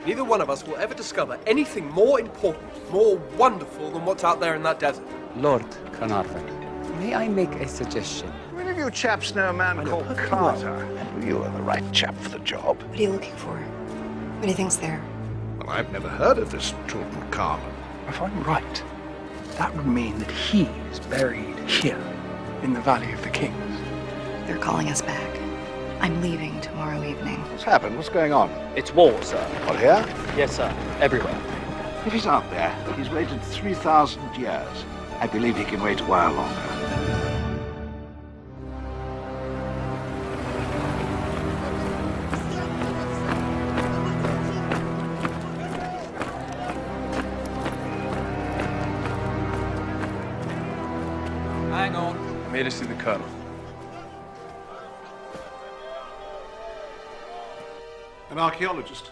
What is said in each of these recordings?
neither one of us will ever discover anything more important, more wonderful than what's out there in that desert. Lord Carnarvon, may I make a suggestion? Any of you chaps know a man called Carter? And you are the right chap for the job. What are you looking for? What do you think's there? Well, I've never heard of this Tutankhamun. If I'm right, that would mean that he is buried here in the Valley of the Kings. They're calling us back. I'm leaving tomorrow evening. What's happened? What's going on? It's war, sir. What, here? Yes, sir. Everywhere. If he's out there, he's waited 3,000 years. I believe he can wait a while longer. Hang on. I'm here to see the Colonel. An archaeologist.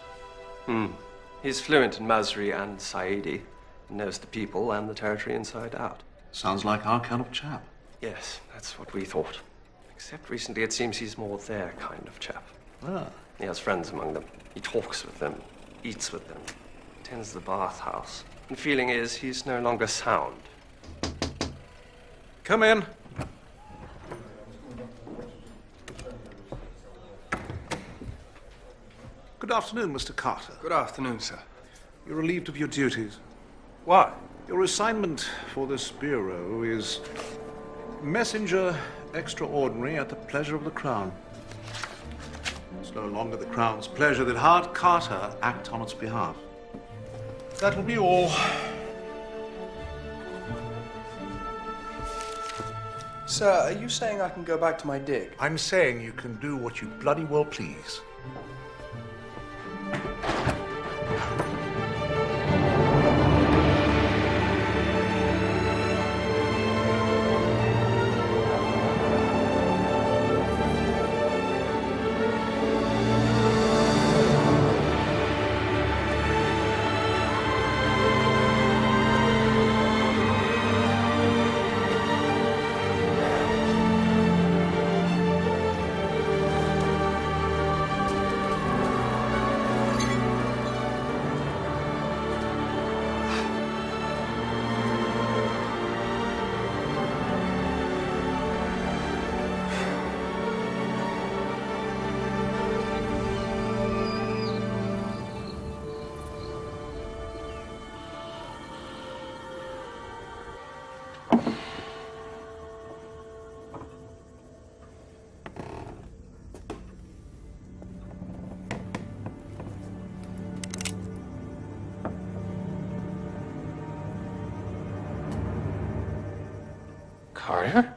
He's fluent in Masri and Saidi. Knows the people and the territory inside out. Sounds like our kind of chap. Yes, that's what we thought. Except recently it seems he's more their kind of chap. Ah. He has friends among them. He talks with them, eats with them, attends the bathhouse. And feeling is he's no longer sound. Come in. Good afternoon, Mr. Carter. Good afternoon, sir. You're relieved of your duties. Why? Your assignment for this bureau is messenger extraordinary at the pleasure of the Crown. It's no longer the Crown's pleasure that Howard Carter act on its behalf. That will be all. Sir, are you saying I can go back to my dig? I'm saying you can do what you bloody well please. Carter?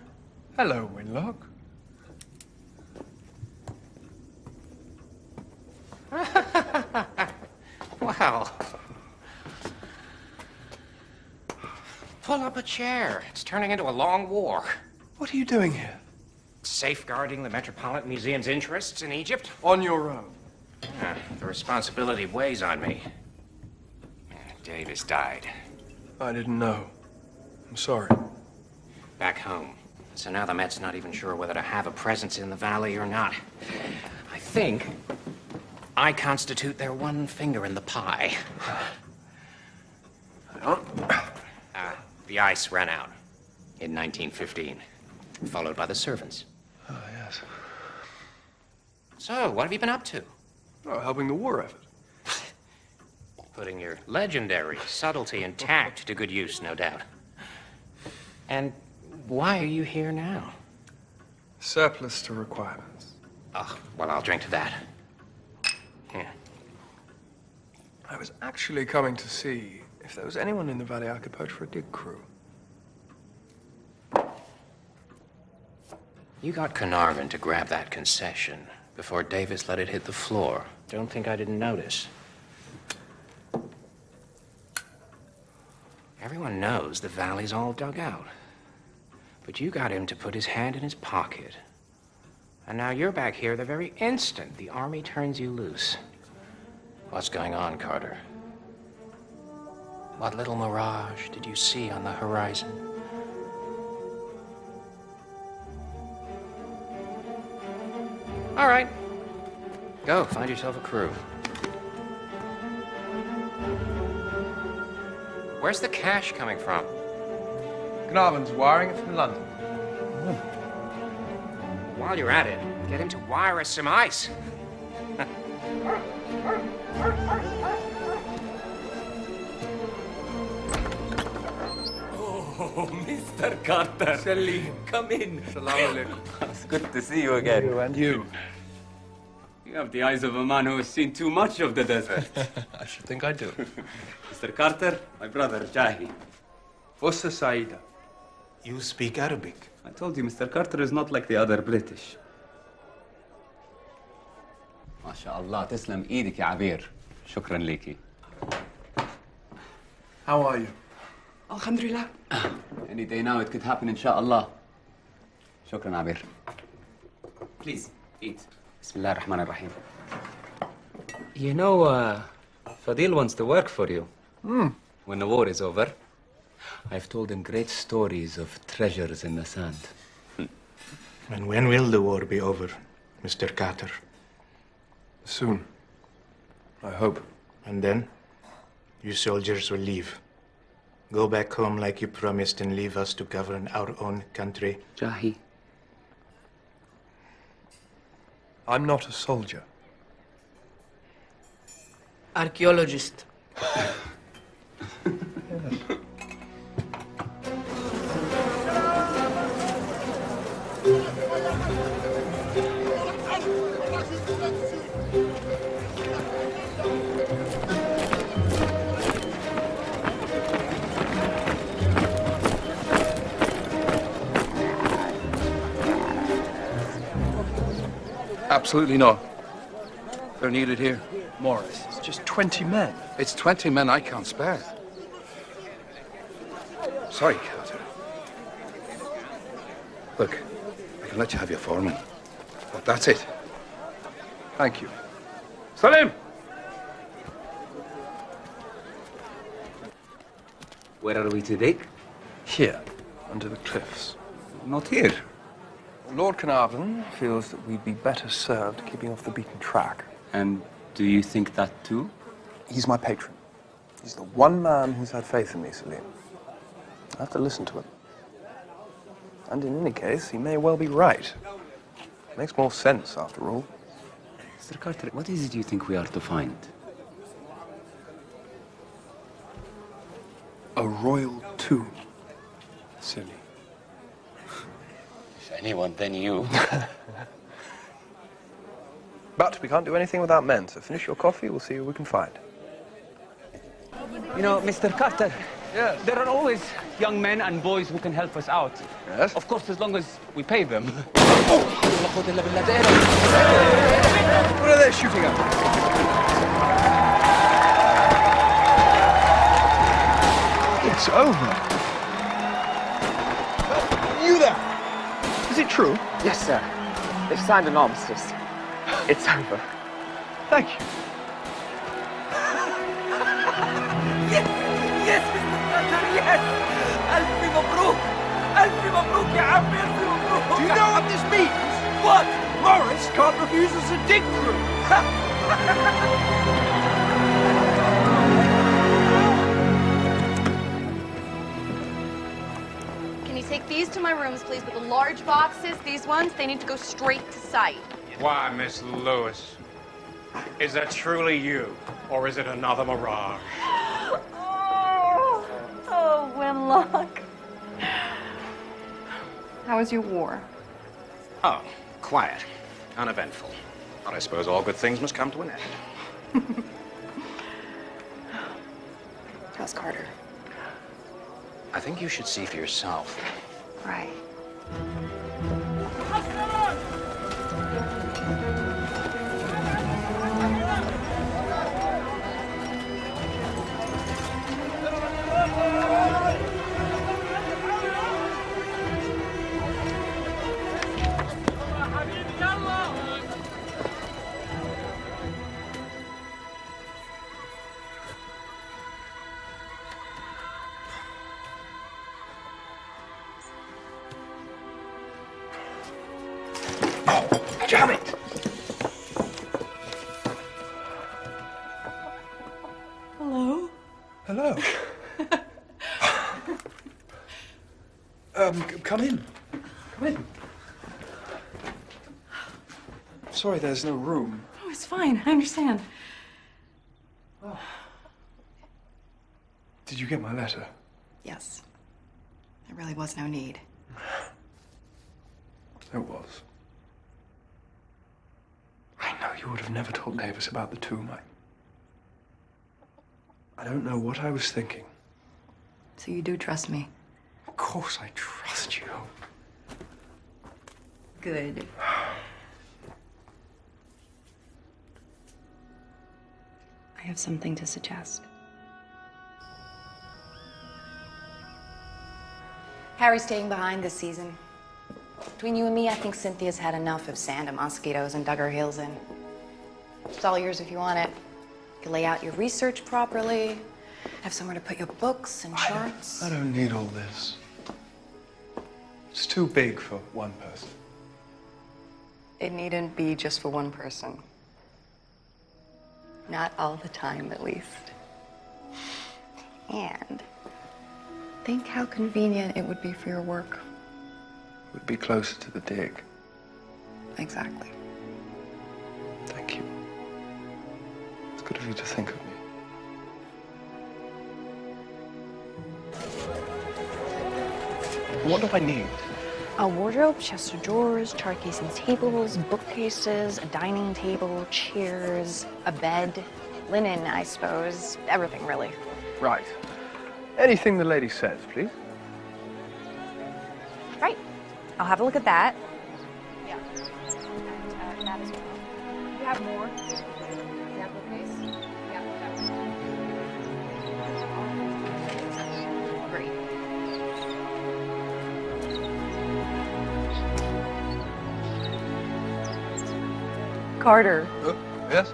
Hello, Winlock. Well, pull up a chair. It's turning into a long war. What are you doing here? Safeguarding the Metropolitan Museum's interests in Egypt? On your own. The responsibility weighs on me. Davis died. I didn't know. I'm sorry. Back home. So now the Met's not even sure whether to have a presence in the valley or not. I think I constitute their one finger in the pie. The ice ran out in 1915, followed by the servants. Oh, yes. So, what have you been up to? Oh, helping the war effort. Putting your legendary subtlety and tact to good use, no doubt. And why are you here now? Surplus to requirements. Oh, well, I'll drink to that. Here. I was actually coming to see if there was anyone in the valley I could poach for a dig crew. You got Carnarvon to grab that concession before Davis let it hit the floor. Don't think I didn't notice. Everyone knows the valley's all dug out. But you got him to put his hand in his pocket. And now you're back here the very instant the army turns you loose. What's going on, Carter? What little mirage did you see on the horizon? All right. Go, find yourself a crew. Where's the cash coming from? Gnavin's wiring it from London. While you're at it, get him to wire us some ice. Oh, Mr. Carter. Salim. Come in. Salam alaikum. It's good to see you again. You and you. You have the eyes of a man who has seen too much of the desert. I should think I do. Mr. Carter, my brother, Jahi. Fossa Saida. You speak Arabic. I told you, Mr. Carter is not like the other British. ما شاء الله تسلم ايدك يا عبير. شكرا ليكي. How are you? Alhamdulillah. Any day now it could happen إن شاء الله. شكرا عبير. Please, eat. بسم الله الرحمن الرحيم. You know, Fadil wants to work for you. When the war is over, I've told him great stories of treasures in the sand. And when will the war be over, Mr. Carter? Soon. I hope. And then, you soldiers will leave. Go back home like you promised and leave us to govern our own country. Jahi. I'm not a soldier. Archaeologist. Absolutely not. They're needed here. Morris, it's just 20 men. It's 20 men I can't spare. Sorry, Carter. Look, I can let you have your foreman. But that's it. Thank you. Salim! Where are we to dig? Here, under the cliffs. Not here. Lord Carnarvon feels that we'd be better served keeping off the beaten track. And do you think that too? He's my patron. He's the one man who's had faith in me, Salim. I have to listen to him. And in any case, he may well be right. Makes more sense, after all. Mr. Carter, what is it you think we are to find? A royal tomb. Silly. If anyone, then you. But we can't do anything without men, so finish your coffee, we'll see what we can find. You know, Mr. Carter, Yes. there are always young men and boys who can help us out. Yes? Of course, as long as we pay them. What are they shooting at? It's over. You there! Is it true? Yes, sir. They've signed an armistice. It's over. Thank you. Yes, Mr. Carter, yes! ألف مبروك! ألف مبروك يا عمي! ألف مبروك! Do you know what this means? What? Morris can't refuse us a dig crew. Can you take these to my rooms, please? But the large boxes, these ones, they need to go straight to site. Why, Miss Lewis? Is that truly you? Or is it another mirage? Oh, Winlock. How was your war? Oh, quiet. Uneventful. But I suppose all good things must come to an end. How's Carter? I think you should see for yourself. Right. Damn it! Hello? Hello. Come in. Come in. Sorry, there's no room. Oh, it's fine. I understand. Oh. Did you get my letter? Yes. There really was no need. There was. I know you would have never told Davis about the tomb. I don't know what I was thinking. So you do trust me? Of course I trust you. Good. I have something to suggest. Harry's staying behind this season. Between you and me, I think Cynthia's had enough of sand and mosquitoes and dug her heels in. It's all yours if you want it. You can lay out your research properly, have somewhere to put your books and charts. I don't need all this. It's too big for one person. It needn't be just for one person. Not all the time, at least. And think how convenient it would be for your work. It would be closer to the dig. Exactly. Thank you. It's good of you to think of me. What do I need? A wardrobe, chest of drawers, chart casing tables, bookcases, a dining table, chairs, a bed, linen, I suppose. Everything, really. Right. Anything the lady says, please. Right. I'll have a look at that. Yeah. And that as well. You have more? You have bookcase? Yeah. Great. Carter. Yes?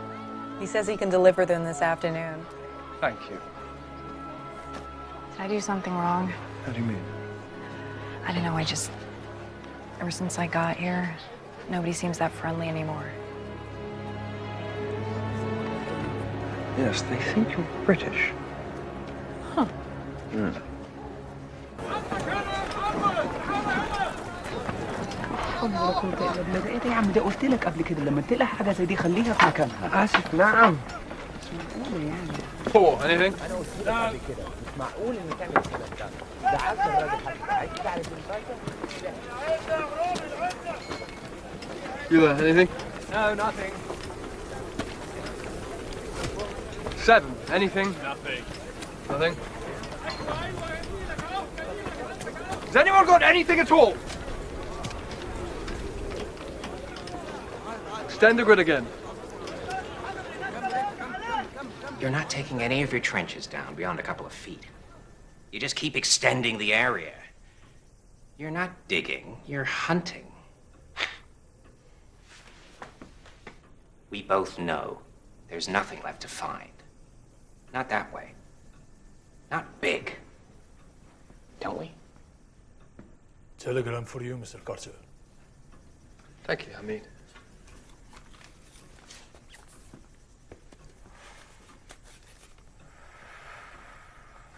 He says he can deliver them this afternoon. Thank you. Did I do something wrong? How do you mean? I don't know, ever since I got here, nobody seems that friendly anymore. Yes, they think you're British. Huh. Mm. ايه ده يا عم؟ ده قلت لك قبل كده لما تلاقي حاجه زي دي خليها في مكانها. آسف نعم. Four, anything? مش معقول ان تعمل كده. ده حتى الراجل حتى عايز تعرف You there, anything? No, nothing. 7, anything? Nothing. Nothing? Has anyone got anything at all? Extend the grid again. You're not taking any of your trenches down beyond a couple of feet. You just keep extending the area. You're not digging, you're hunting. We both know there's nothing left to find. Not that way. Not big. Don't we? Telegram for you, Mr. Carter. Thank you, Hamid.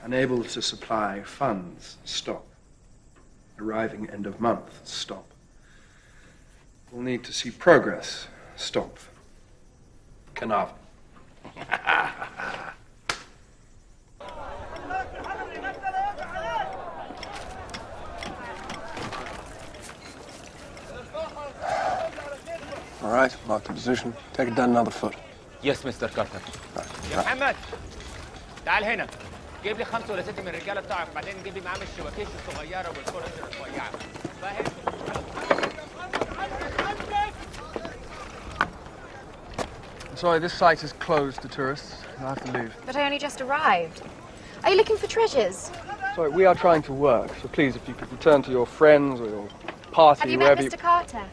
Unable to supply funds, stop. Arriving end of month, stop. We'll need to see progress, stop. Canava. All right, mark the position. Take it down another foot. Yes, Mr. Carter. يا محمد تعال هنا. جيب لي 5 ولا 6 من الرجاله بتوعك، بعدين جيب لي معاهم الشباكيش الصغيره والفرش الرفيعه. فاهم؟ Sorry, this site is closed to tourists. I have to leave. But I only just arrived. Are you looking for treasures? Sorry, we are trying to work, so please, if you could return to your friends or your party, Have you met wherever Mr. Carter?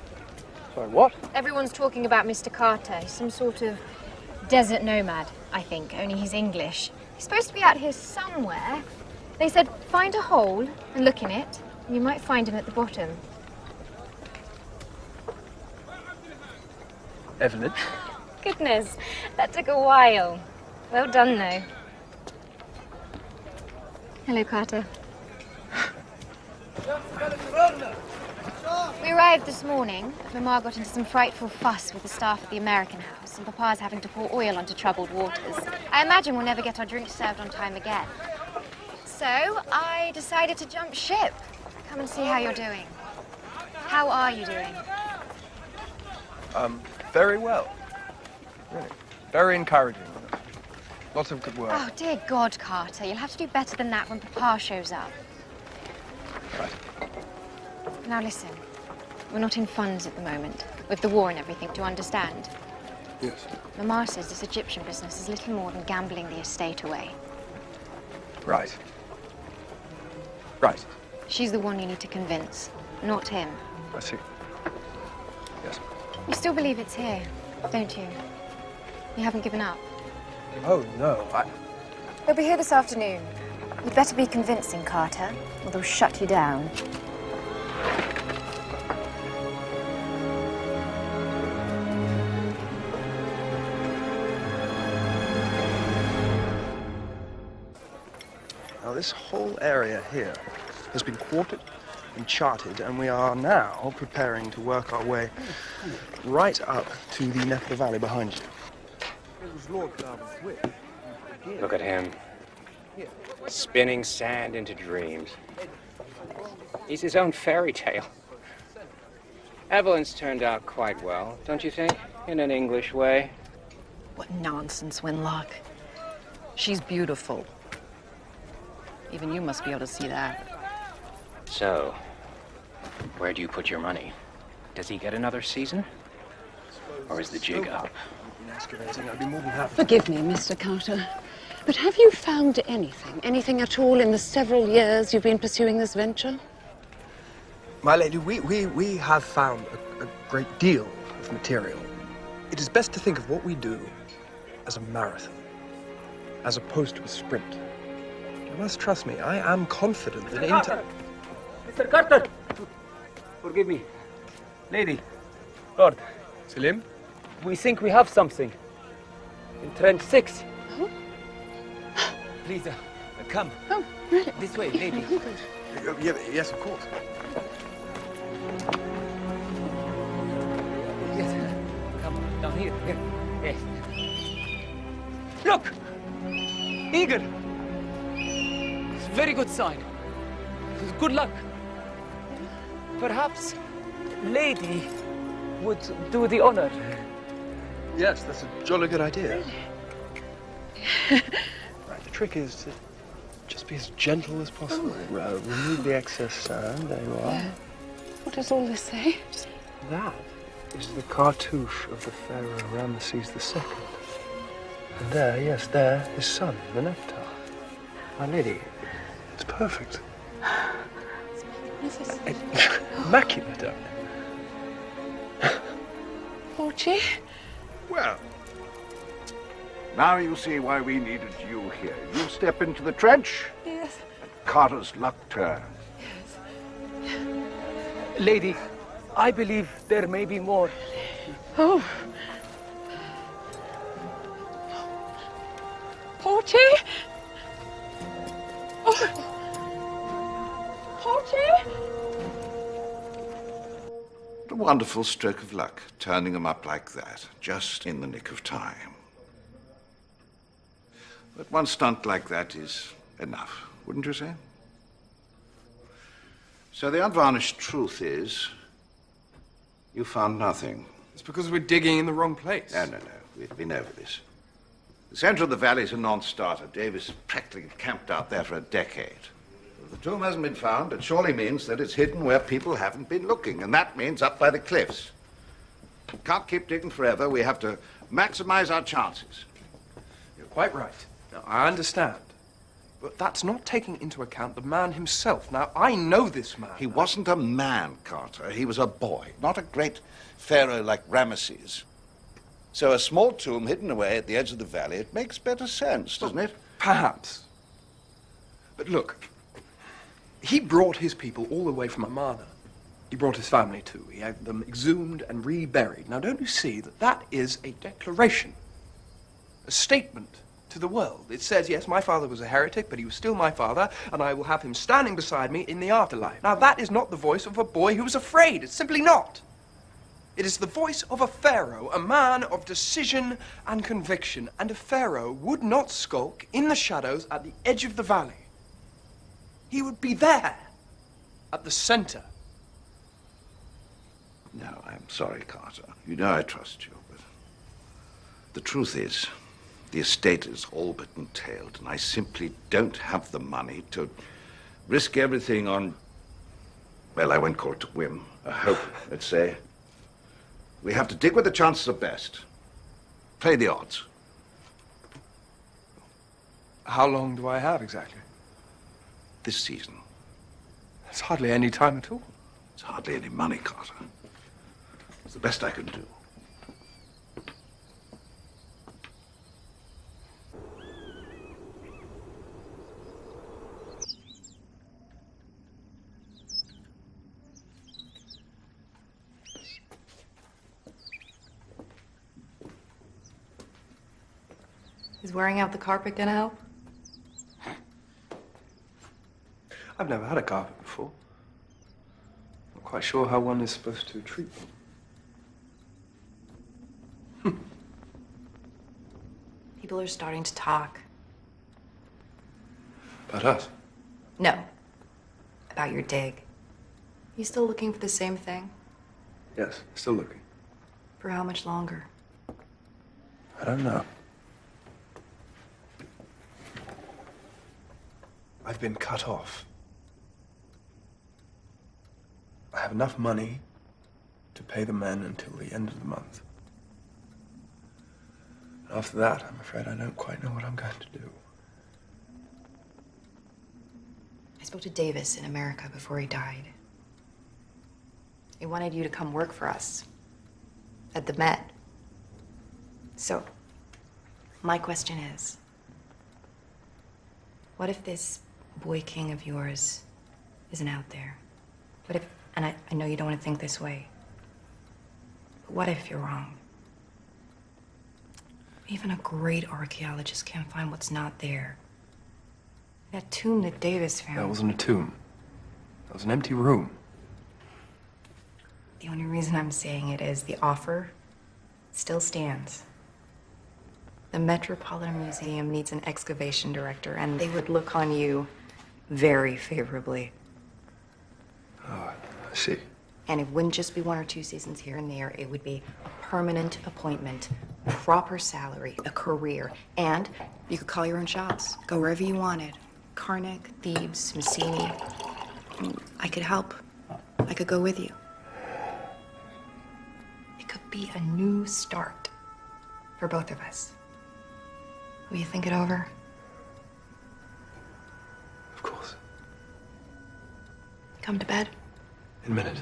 Sorry, what? Everyone's talking about Mr. Carter. He's some sort of desert nomad, I think, only he's English. He's supposed to be out here somewhere. They said find a hole and look in it, and you might find him at the bottom. Evelyn? Goodness, that took a while. Well done, though. Hello, Carter. We arrived this morning. Mama got into some frightful fuss with the staff at the American house, and Papa's having to pour oil onto troubled waters. I imagine we'll never get our drinks served on time again. So I decided to jump ship. Come and see how you're doing. How are you doing? Very well. Really. Very encouraging. Lots of good work. Oh, dear God, Carter. You'll have to do better than that when Papa shows up. Right. Now listen. We're not in funds at the moment, with the war and everything, do you understand? Yes. Mama says this Egyptian business is little more than gambling the estate away. Right. Right. She's the one you need to convince, not him. I see. Yes. You still believe it's here, don't you? You haven't given up. Oh, no, They'll be here this afternoon. You'd better be convincing, Carter, or they'll shut you down. Now, this whole area here has been quartered and charted, and we are now preparing to work our way right up to the neck of the valley behind you. Look at him. Spinning sand into dreams. He's his own fairy tale. Evelyn's turned out quite well, don't you think? In an English way. What nonsense, Winlock. She's beautiful. Even you must be able to see that. So, where do you put your money? Does he get another season? Or is the jig up? I'd be more than happy. Forgive me, Mr. Carter, but have you found anything at all in the several years you've been pursuing this venture? My lady, we have found a great deal of material. It is best to think of what we do as a marathon, as opposed to a sprint. You must trust me. I am confident that in time... Mr. Carter! Forgive me. Lady. Lord. Selim? We think we have something. In trench 6. Oh? Please, come. Oh, really? This way, lady. Yes, of course. Yes. Come, down here. Here. Yes. Look! Eagle! It's a very good sign. Good luck. Perhaps lady would do the honor. Yes, that's a jolly good idea. Right, the trick is to just be as gentle as possible. Remove the excess sand. There you are. What does all this say? That is the cartouche of the pharaoh Ramesses II. And there, yes, there, his son, the nectar. My lady, it's perfect. It's magnificent. Immaculate, darling. Porgy? Well, now you see why we needed you here. You step into the trench, Yes. and Carter's luck turns. Lady, I believe there may be more. Oh. Porgy? Oh. Porgy? A wonderful stroke of luck, turning them up like that, just in the nick of time. But one stunt like that is enough, wouldn't you say? So the unvarnished truth is, you found nothing. It's because we're digging in the wrong place. No. We've been over this. The center of the valley is a non-starter. Davis practically camped out there for a decade. If the tomb hasn't been found, it surely means that it's hidden where people haven't been looking, and that means up by the cliffs. We can't keep digging forever. We have to maximize our chances. You're quite right. Now, I understand. But that's not taking into account the man himself. Now, I know this man. He wasn't a man, Carter. He was a boy, not a great pharaoh like Ramesses. So a small tomb hidden away at the edge of the valley, it makes better sense, doesn't it? Perhaps. But look, he brought his people all the way from Amana. He brought his family too. He had them exhumed and reburied. Now, don't you see that that is a declaration, a statement to the world. It says, yes, my father was a heretic, but he was still my father, and I will have him standing beside me in the afterlife. Now, that is not the voice of a boy who is afraid. It's simply not. It is the voice of a pharaoh, a man of decision and conviction. And a pharaoh would not skulk in the shadows at the edge of the valley. He would be there, at the center. No, I'm sorry, Carter. You know I trust you, but the truth is, the estate is all but entailed, and I simply don't have the money to risk everything on, well, I won't call it a whim, a hope, let's say. We have to dig where the chances are best. Play the odds. How long do I have exactly? This season. It's hardly any time at all. It's hardly any money, Carter. It's the best I can do. Is wearing out the carpet gonna help? I've never had a carpet before. Not quite sure how one is supposed to treat them. People are starting to talk. About us? No. About your dig. You still looking for the same thing? Yes, still looking. For how much longer? I don't know. I've been cut off. I have enough money to pay the men until the end of the month. And after that, I'm afraid I don't quite know what I'm going to do. I spoke to Davis in America before he died. He wanted you to come work for us at the Met. So, my question is, what if this boy king of yours isn't out there? What if, and I know you don't want to think this way, but what if you're wrong? Even a great archaeologist can't find what's not there. That tomb that Davis found. That wasn't a tomb. That was an empty room. The only reason I'm saying it is the offer still stands. The Metropolitan Museum needs an excavation director, and they would look on you very favorably. Oh, I see. And it wouldn't just be 1 or 2 seasons here and there. It would be a permanent appointment, proper salary, a career, and you could call your own shots. Go wherever you wanted. Karnak, Thebes, Messini. I could help. I could go with you. It could be a new start for both of us. Will you think it over? Of course. Come to bed? In a minute.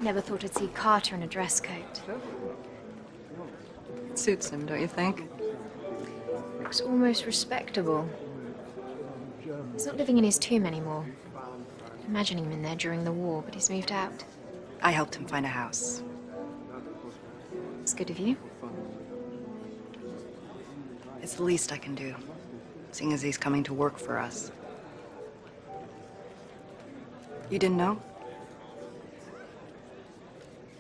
Never thought I'd see Carter in a dress coat. It suits him, don't you think? Looks almost respectable. He's not living in his tomb anymore. Imagining him in there during the war, but he's moved out. I helped him find a house. It's good of you. It's the least I can do, seeing as he's coming to work for us. You didn't know?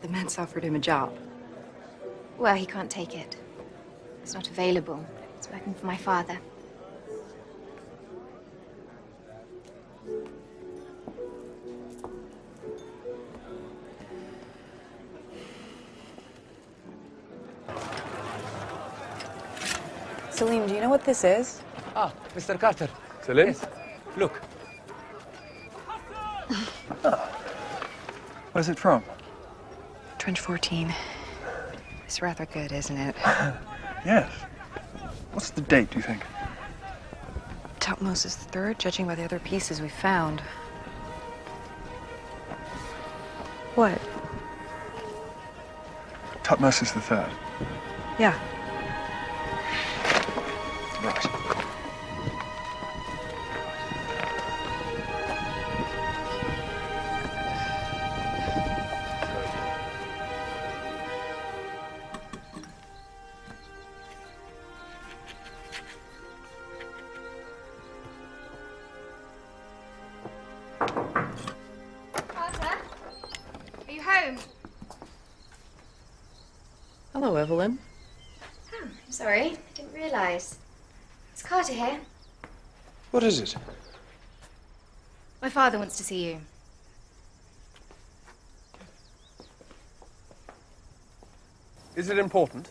The Mets offered him a job. Well, he can't take it. It's not available. It's working for my father. Salim, do you know what this is? Ah, Mr. Carter. Selim? Yes. Look. Where's it from? Trench 14. It's rather good, isn't it? Yes. What's the date, do you think? Tutmosis III, judging by the other pieces we found. What? Tutmosis III. Yeah. Right. Carter, are you home? Hello, Evelyn. Oh, I'm sorry. I didn't realize. It's Carter here. What is it? My father wants to see you. Is it important?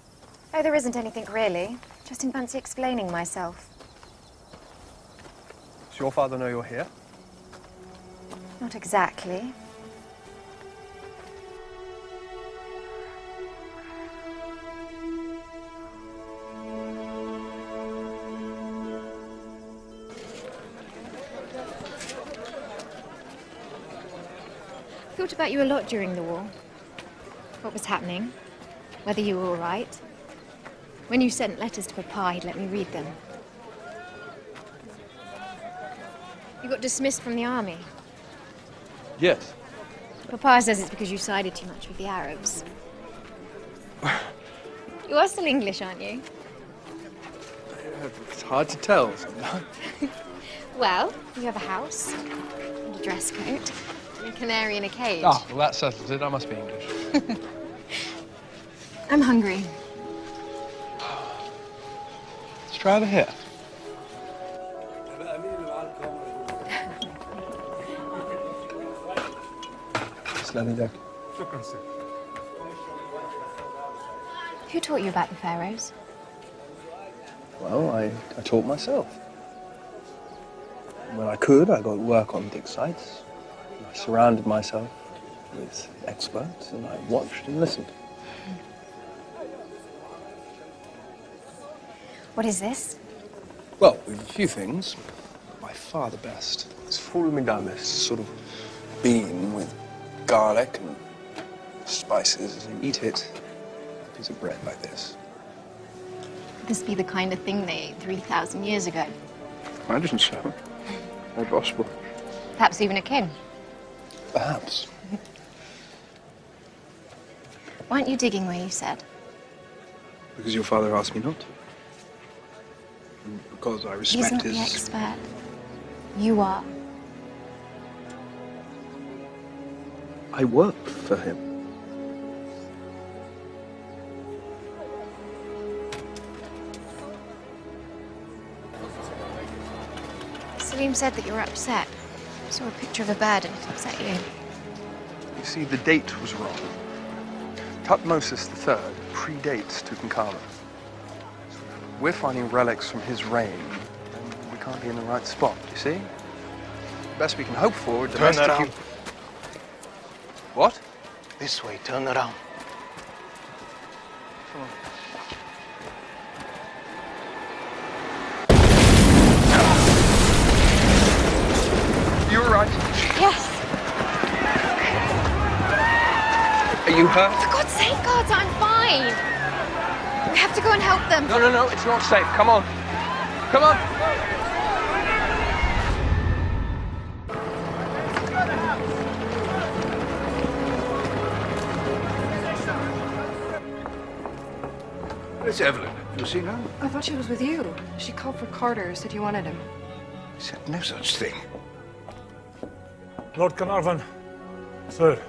Oh, there isn't anything really. Just didn't fancy explaining myself. Does your father know you're here? Not exactly. Thought about you a lot during the war. What was happening, whether you were all right. When you sent letters to Papa, he'd let me read them. You got dismissed from the army. Yes. Papa says it's because you sided too much with the Arabs. You are still English, aren't you? It's hard to tell sometimes. Well, you have a house, and a dress coat, and a canary in a cage. Ah, well, that settles it. I must be English. I'm hungry. Let's try over here. Slowly, Jack. Who taught you about the pharaohs? Well, I taught myself. When I could, I got work on dig sites. I surrounded myself with experts, and I watched and listened. What is this? Well, with a few things. By far the best is full medames, sort of bean with garlic and spices. You eat it, a piece of bread like this. Could this be the kind of thing they ate 3,000 years ago? Imagine so. Very possible. Perhaps even a king. Perhaps. Why aren't you digging where you said? Because your father asked me not to. And because I respect He's not his... the expert. You are. I work for him. Salim said that you were upset. I saw a picture of a bird and it upset you. You see, the date was wrong. Tutmosis III predates Tutankhamun. We're finding relics from his reign, and we can't be in the right spot, you see? The best we can hope for... Turn around. What? This way, turn around. Come on. You were right. Yes. Are you hurt? For God's sake, Carter, I'm fine. We have to go and help them. No, it's not safe. Come on. Come on. Where's Evelyn? Have you seen her? I thought she was with you. She called for Carter, said you wanted him. He said no such thing. Lord Carnarvon, sir.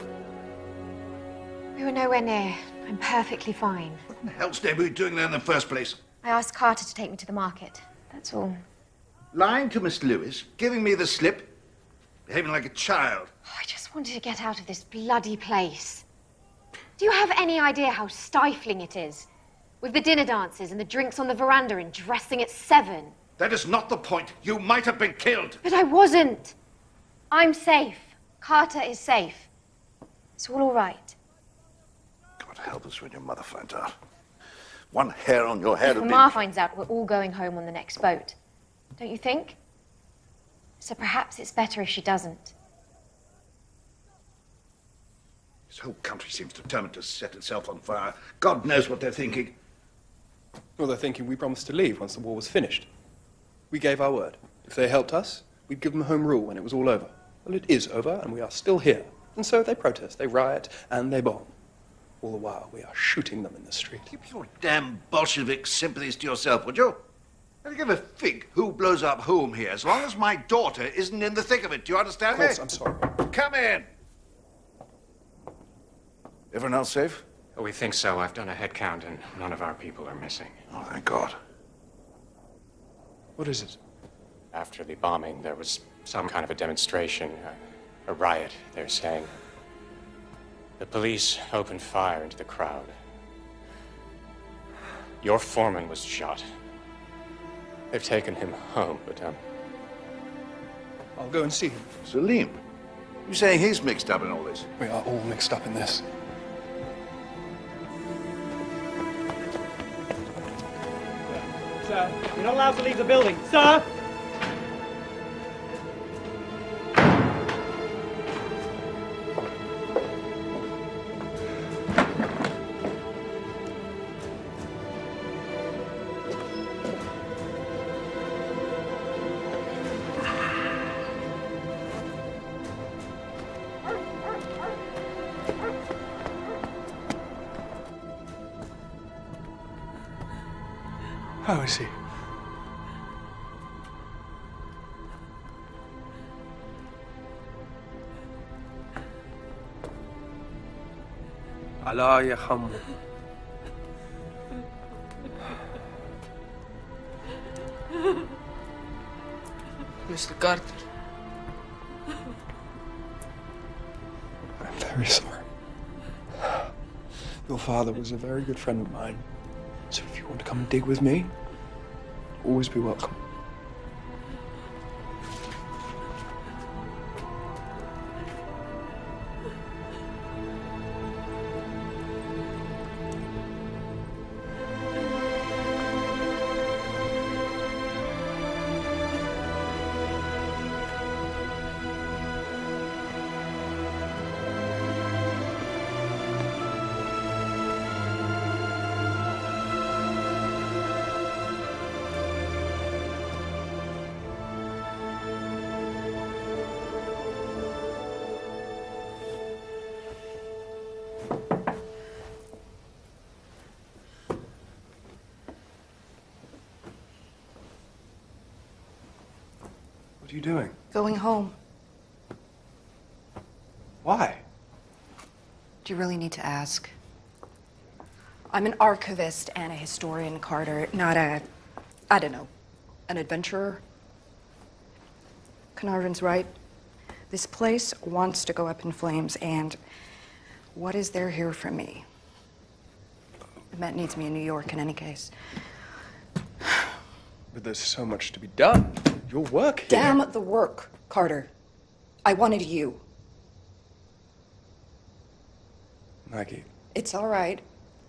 We were nowhere near. I'm perfectly fine. What the hell's Debbie doing there in the first place? I asked Carter to take me to the market. That's all. Lying to Miss Lewis, giving me the slip, behaving like a child. Oh, I just wanted to get out of this bloody place. Do you have any idea how stifling it is? With the dinner dances and the drinks on the veranda and dressing at 7. That is not the point. You might have been killed. But I wasn't. I'm safe. Carter is safe. It's all right. God help us when your mother finds out. One hair on your head If would Ma be... finds out, we're all going home on the next boat. Don't you think? So perhaps it's better if she doesn't. This whole country seems determined to set itself on fire. God knows what they're thinking. Well, they're thinking we promised to leave once the war was finished. We gave our word. If they helped us, we'd give them home rule when it was all over. Well, it is over, and we are still here. And so they protest, they riot, and they bomb. All the while, we are shooting them in the street. Keep your damn Bolshevik sympathies to yourself, would you? I don't give a fig who blows up whom here, as long as my daughter isn't in the thick of it. Do you understand me? Of course, I'm sorry. Come in. Everyone else safe? Oh, we think so. I've done a head count, and none of our people are missing. Oh, thank God. What is it? After the bombing, there was some kind of a demonstration, a riot, they're saying. The police opened fire into the crowd. Your foreman was shot. They've taken him home, but, I'll go and see him. Salim? You saying he's mixed up in all this? We are all mixed up in this. Sir, you're not allowed to leave the building. Sir! How is he? Allah yarhamu. Mr. Carter. I'm very sorry. Your father was a very good friend of mine. So if you want to come and dig with me, always be welcome. What are you doing? Going home. Why? Do you really need to ask? I'm an archivist and a historian, Carter, not a, I don't know, an adventurer. Carnarvon's right. This place wants to go up in flames, and what is there here for me? The Met needs me in New York in any case. But there's so much to be done. Your work here. Damn the work, Carter. I wanted you. Maggie. It's all right.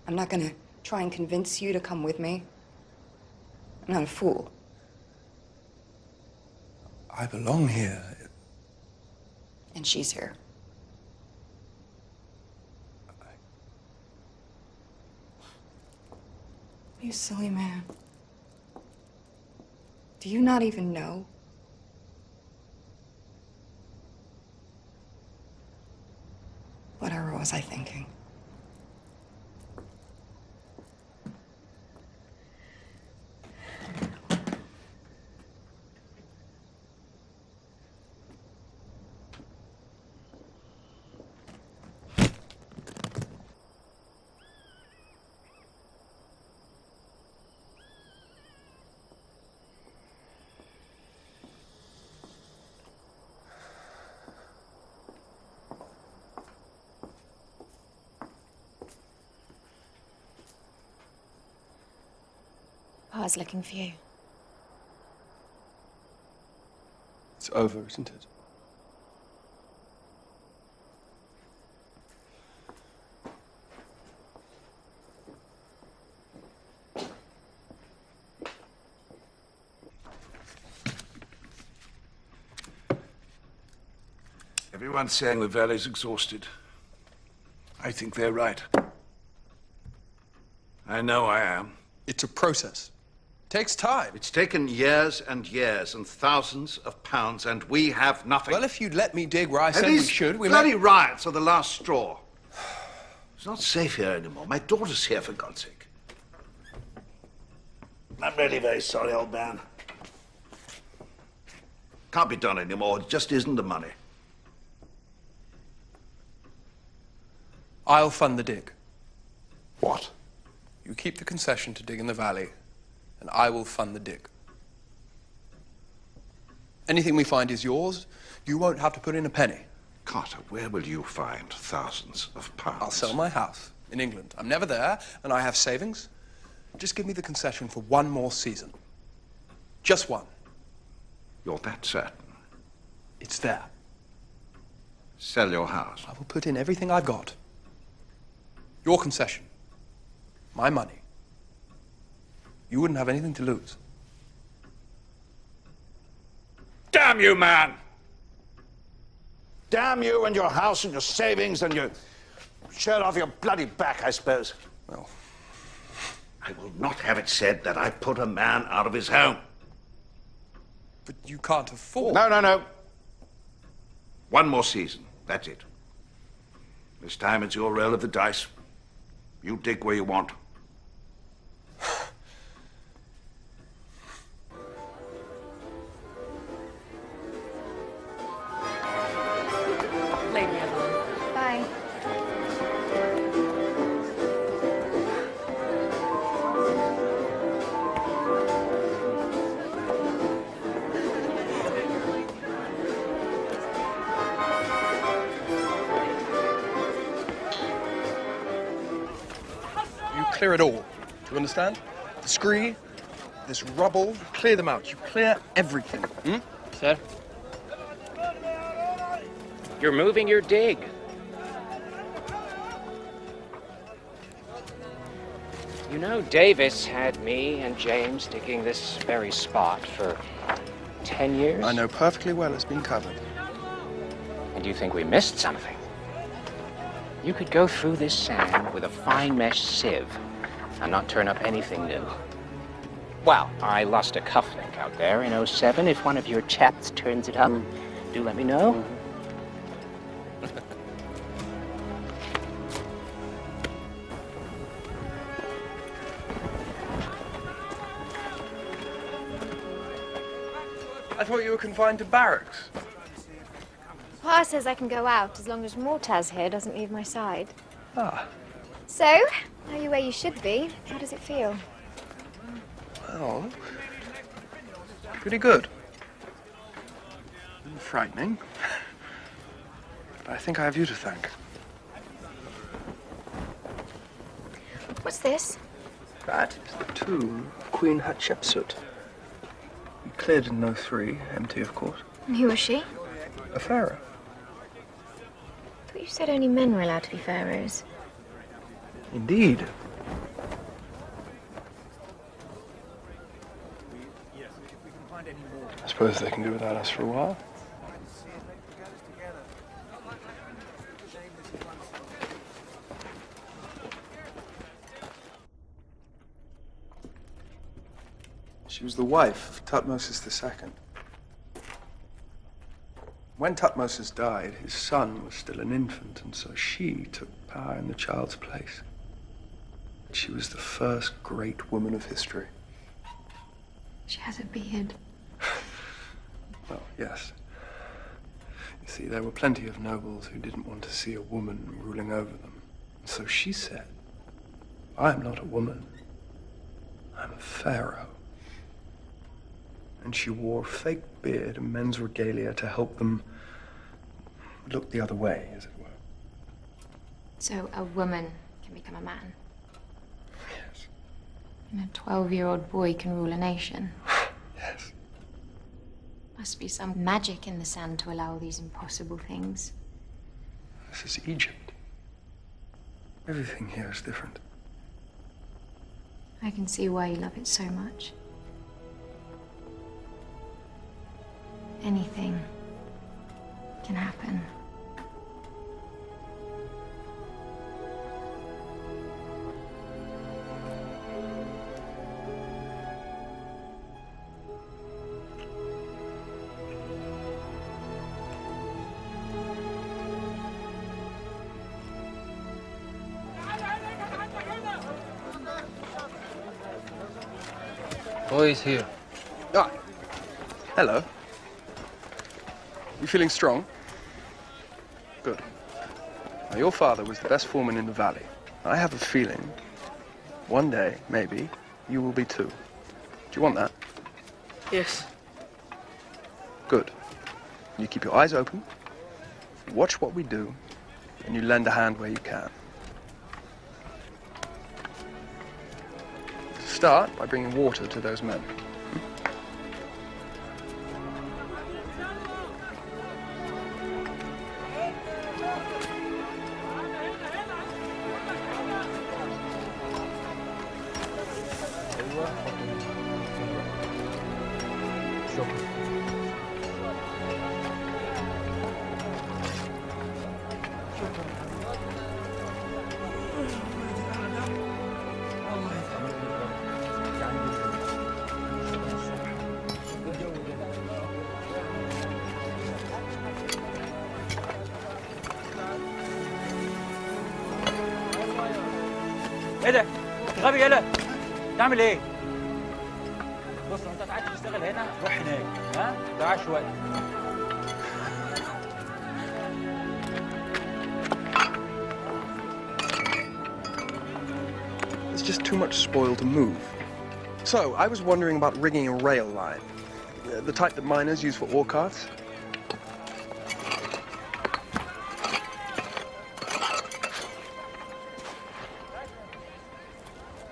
I'm not gonna try and convince you to come with me. I'm not a fool. I belong here. And she's here. You silly man. Do you not even know? Whatever was I thinking? was looking for you. It's over, isn't it? Everyone's saying the valley's exhausted. I think they're right. I know I am. It's a process. Takes time. It's taken years and years and thousands of pounds, and we have nothing. Well, if you'd let me dig where I said And we these should, we bloody might... riots are the last straw. It's not safe here anymore. My daughter's here, for God's sake. I'm really very sorry, old man. Can't be done anymore. It just isn't the money. I'll fund the dig. What? You keep the concession to dig in the valley, and I will fund the dig. Anything we find is yours. You won't have to put in a penny. Carter, where will you find thousands of pounds? I'll sell my house in England. I'm never there, and I have savings. Just give me the concession for one more season. Just one. You're that certain? It's there. Sell your house. I will put in everything I've got. Your concession. My money. You wouldn't have anything to lose. Damn you, man! Damn you and your house and your savings and your shirt off your bloody back, I suppose. Well, I will not have it said that I put a man out of his home. But you can't afford... No. One more season. That's it. This time it's your roll of the dice. You dig where you want. Later, Evelyn. Bye. You clear it all. Do you understand? The scree, this rubble, clear them out. You clear everything. Sir? You're moving your dig. You know, Davis had me and James digging this very spot for 10 years. I know perfectly well it's been covered. And you think we missed something? You could go through this sand with a fine mesh sieve and not turn up anything new. Well, I lost a cufflink out there in '07. If one of your chaps turns it up, do let me know. I thought you were confined to barracks. Pa says I can go out as long as Mortaz here doesn't leave my side. Ah. So, now you're where you should be. How does it feel? Well, pretty good. Frightening. But I think I have you to thank. What's this? That is the tomb of Queen Hatshepsut. We cleared in '03, empty, of course. And who was she? A pharaoh. I thought you said only men were allowed to be pharaohs. Indeed. I suppose they can do without us for a while. She was the wife of Tutmosis II. When Tutmosis died, his son was still an infant, and so she took power in the child's place. She was the first great woman of history. She has a beard. Well, yes. You see, there were plenty of nobles who didn't want to see a woman ruling over them. And so she said, I am not a woman. I'm a pharaoh. And she wore a fake beard and men's regalia to help them look the other way, as it were. So a woman can become a man. Yes. And a 12-year-old boy can rule a nation. Yes. Must be some magic in the sand to allow these impossible things. This is Egypt. Everything here is different. I can see why you love it so much. Anything can happen. Boy is here. Ah, hello. You feeling strong? Good. Now, your father was the best foreman in the valley. I have a feeling one day, maybe, you will be too. Do you want that? Yes. Good. You keep your eyes open, you watch what we do, and you lend a hand where you can. Start by bringing water to those men. ايه ده؟ غبي يالا تعمل ايه؟ بص انت قاعد تشتغل هنا روح هناك ها؟ ما تضيعش وقت. There's just too much spoil to move. So, I was wondering about rigging a rail line. The type that miners use for ore carts.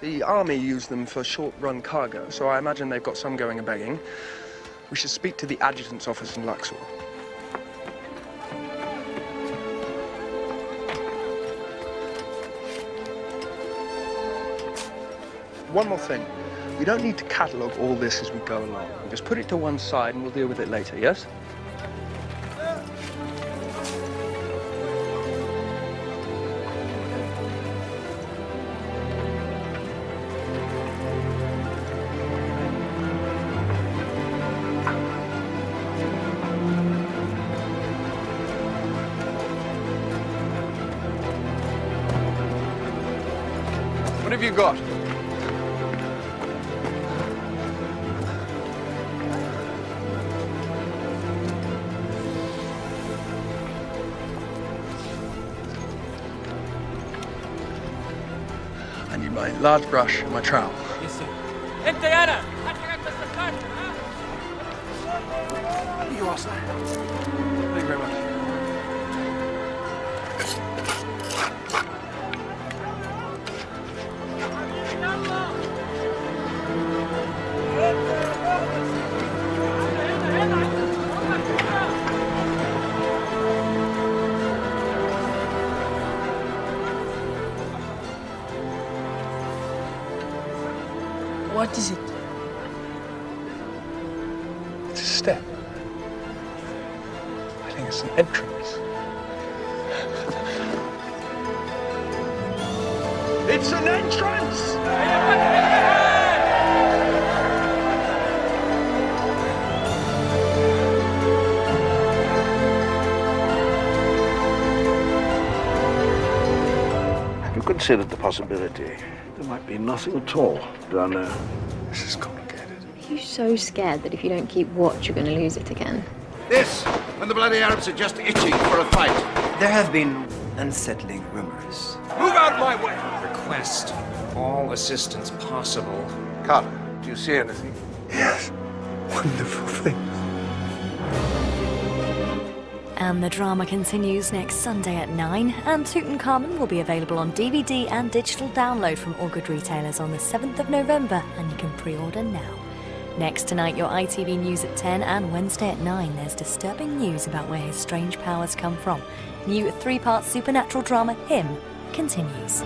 The army use them for short-run cargo, so I imagine they've got some going a-begging. We should speak to the adjutant's office in Luxor. One more thing. We don't need to catalogue all this as we go along. We'll just put it to one side and we'll deal with it later, yes? What have you got? I need my large brush and my trowel. Yes, sir. انت يالا هات حاجات بس تستنى ها؟ You are, sir. Thank you very much. What is it? It's a step. I think it's an entrance. It's an entrance! Have you considered the possibility there might be nothing at all down there? This is complicated. Are you so scared that if you don't keep watch, you're going to lose it again? This, when the bloody Arabs are just itching for a fight. There have been unsettling rumors. Move out of my way! Request all assistance possible. Carter, do you see anything? Yes. Wonderful things. And the drama continues next Sunday at 9, and Tutankhamun will be available on DVD and digital download from all good retailers on the 7th of November, and you can pre-order now. Next tonight, your ITV News at 10, and Wednesday at 9, there's disturbing news about where his strange powers come from. New 3-part supernatural drama, Him, continues.